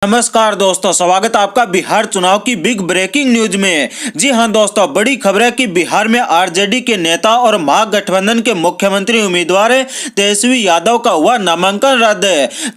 नमस्कार दोस्तों, स्वागत है आपका बिहार चुनाव की बिग ब्रेकिंग न्यूज में। जी हां दोस्तों, बड़ी खबर है कि बिहार में आरजेडी के नेता और महागठबंधन के मुख्यमंत्री उम्मीदवार तेजस्वी यादव का हुआ नामांकन रद्द।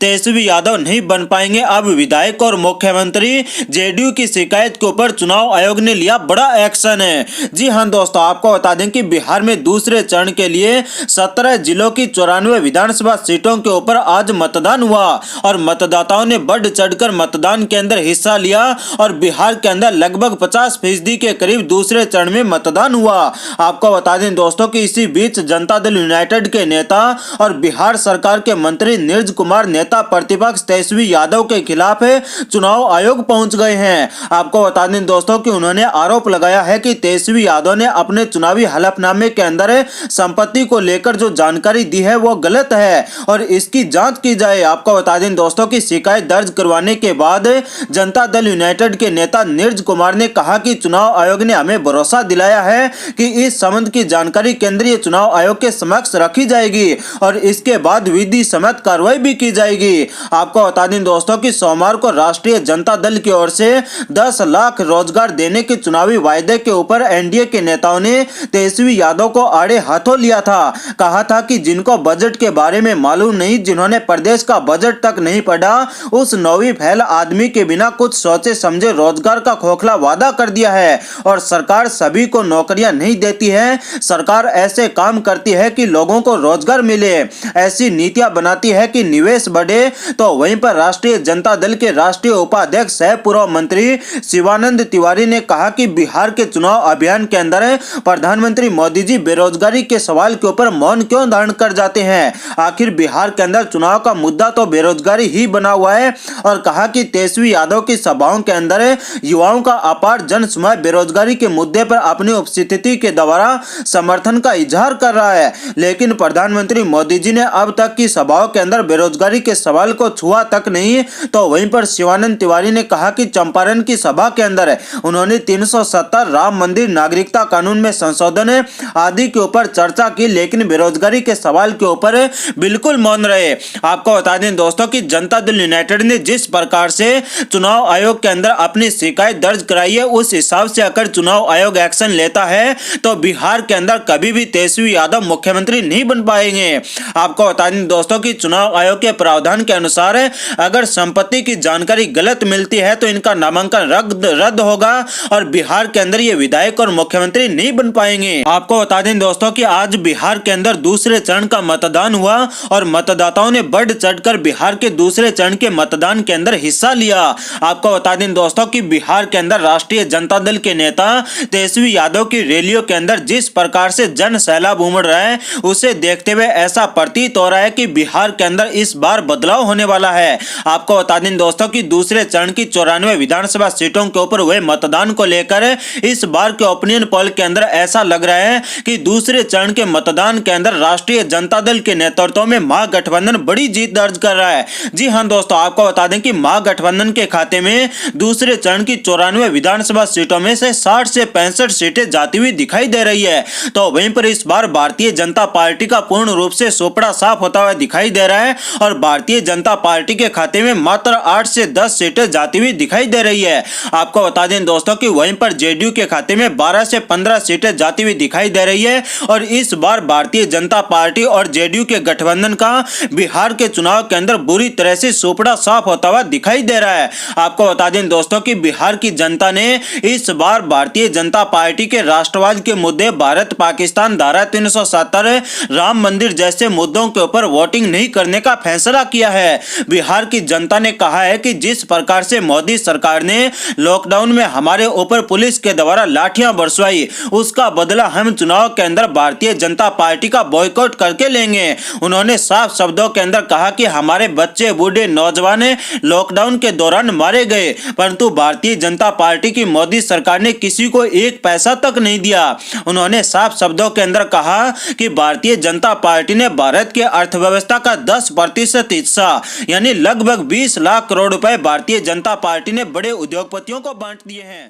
तेजस्वी यादव नहीं बन पाएंगे अब विधायक और मुख्यमंत्री। जेडीयू की शिकायत के ऊपर चुनाव आयोग ने लिया बड़ा एक्शन। जी हां दोस्तों, आपको बता दें कि बिहार में दूसरे चरण के लिए 17 जिलों की 94 विधानसभा सीटों के ऊपर आज मतदान हुआ और मतदाताओं ने बढ़ चढ़कर मतदान के अंदर हिस्सा लिया और बिहार के अंदर लगभग 50% के करीब दूसरे चरण में मतदान हुआ। आपको बता दें दोस्तों कि इसी बीच जनता दल यूनाइटेड के नेता और बिहार सरकार के मंत्री नीरज कुमार नेता प्रतिपक्ष तेजस्वी यादव के खिलाफ चुनाव आयोग पहुंच गए हैं। आपको बता दें दोस्तों कि उन्होंने आरोप लगाया है कि तेजस्वी यादव ने अपने चुनावी हलफनामे के अंदर संपत्ति को लेकर जो जानकारी दी है वो गलत है और इसकी जांच की जाए। आपको बता दें दोस्तों की शिकायत दर्ज करवाने के बाद जनता दल यूनाइटेड के नेता नीरज कुमार ने कहा कि चुनाव आयोग ने हमें भरोसा दिलाया है कि इस संबंध की जानकारी केंद्रीय चुनाव आयोग के समक्ष रखी जाएगी और इसके बाद विधि सम्मत कार्रवाई भी की जाएगी। आपको बता दें दोस्तों कि सोमवार को राष्ट्रीय जनता दल की ओर से 10 लाख रोजगार देने के चुनावी वायदे के ऊपर एनडीए के नेताओं ने तेजस्वी यादव को आड़े हाथों लिया था। कहा था कि जिनको बजट के बारे में मालूम नहीं, जिन्होंने प्रदेश का बजट तक नहीं पढ़ा, उस नौवीं फैल आदमी के बिना कुछ सोचे समझे रोजगार का खोखला वादा कर दिया है और सरकार सभी को नौकरियां नहीं देती है। सरकार ऐसे काम करती है कि लोगों को रोजगार मिले, ऐसी नीतियां बनाती है कि निवेश बढ़े। तो वहीं पर राष्ट्रीय जनता दल के राष्ट्रीय उपाध्यक्ष सह पूर्व मंत्री शिवानंद तिवारी ने कहा कि बिहार के चुनाव अभियान के अंदर प्रधानमंत्री मोदी जी बेरोजगारी के सवाल के ऊपर मौन क्यों धारण कर जाते हैं। आखिर बिहार के अंदर चुनाव का मुद्दा तो बेरोजगारी ही बना हुआ है और कहा कि तेजस्वी यादव की सभाओं के अंदर युवाओं का अपार जनसमूह बेरोजगारी के मुद्दे पर अपनी उपस्थिति के द्वारा समर्थन का इजहार कर रहा है, लेकिन प्रधानमंत्री मोदी जी ने अब तक की सभाओं के अंदर बेरोजगारी के सवाल को छुआ तक नहीं। तो वहीं पर शिवानंद तिवारी ने कहा कि चंपारण की सभा के अंदर उन्होंने 370 राम मंदिर, नागरिकता कानून में संशोधन आदि के ऊपर चर्चा की, लेकिन बेरोजगारी के सवाल के ऊपर बिल्कुल मौन रहे। आपको बता दें दोस्तों कि जनता दल यूनाइटेड ने जिस प्रकार से चुनाव आयोग के अंदर अपनी शिकायत दर्ज कराई है, उस हिसाब से अगर चुनाव आयोग एक्शन लेता है तो बिहार के अंदर कभी भी तेजस्वी यादव मुख्यमंत्री नहीं बन पाएंगे। आपको बता दें दोस्तों कि चुनाव आयोग के प्रावधान के अनुसार अगर संपत्ति की जानकारी गलत मिलती है तो इनका नामांकन रद्द होगा और बिहार के अंदर ये विधायक और मुख्यमंत्री नहीं बन पाएंगे। आपको बता दें दोस्तों कि आज बिहार के अंदर दूसरे चरण का मतदान हुआ और मतदाताओं ने बढ़ चढ़कर बिहार के दूसरे चरण के मतदान के अंदर हिस्सा लिया। आपको बता दें दोस्तों कि बिहार के अंदर राष्ट्रीय जनता दल के नेता तेजस्वी यादव की रैलियों के अंदर जिस प्रकार से जन सैलाब उमड़ रहा है, उसे देखते हुए ऐसा प्रतीत हो रहा है कि बिहार के अंदर इस बार बदलाव होने वाला है। आपको बता दें दोस्तों कि दूसरे चरण की 94 विधानसभा सीटों के ऊपर हुए मतदान को लेकर इस बार के ओपिनियन पोल के अंदर ऐसा लग रहा है कि दूसरे चरण के मतदान के अंदर राष्ट्रीय जनता दल के नेतृत्व में महागठबंधन बड़ी जीत दर्ज कर रहा है। जी हां दोस्तों, आपको बता दें कि महागठबंधन के खाते में दूसरे चरण की 94 विधानसभा सीटों में से 60 से 65 सीटें जाती हुई दिखाई दे रही है। तो वहीं पर इस बार भारतीय जनता पार्टी का पूर्ण रूप से सोपड़ा साफ होता हुआ दिखाई दे रहा है और भारतीय जनता पार्टी के खाते में मात्र 8 से 10 सीटें जाती हुई दिखाई दे रही है। आपको बता दें दोस्तों कि वहीं पर जेडीयू के खाते में 12 से 15 सीटें जाती हुई दिखाई दे रही है और इस बार भारतीय जनता पार्टी और जेडीयू के गठबंधन का बिहार के चुनाव के अंदर बुरी तरह से सोपड़ा साफ होता हुआ दिखाई दे रहा है। आपको बता दें दोस्तों कि बिहार की जनता ने इस बार भारतीय जनता पार्टी के राष्ट्रवाद के मुद्दे, भारत पाकिस्तान धारा 370, राम मंदिर जैसे मुद्दों के ऊपर वोटिंग नहीं करने का फैसला किया है। बिहार की जनता ने कहा है कि जिस प्रकार से मोदी सरकार ने लॉकडाउन में हमारे ऊपर पुलिस के द्वारा लाठियां बरसवाई, उसका बदला हम चुनाव के अंदर भारतीय जनता पार्टी का बॉयकॉट करके लेंगे। उन्होंने साफ शब्दों के अंदर कहा कि हमारे बच्चे, बूढ़े, नौजवान लॉकडाउन के दौरान मारे गए, परंतु भारतीय जनता पार्टी की मोदी सरकार ने किसी को एक पैसा तक नहीं दिया। उन्होंने साफ शब्दों के अंदर कहा कि भारतीय जनता पार्टी ने भारत के अर्थव्यवस्था का 10% हिस्सा यानी लगभग 20 लाख करोड़ रुपए भारतीय जनता पार्टी ने बड़े उद्योगपतियों को बांट दिए हैं।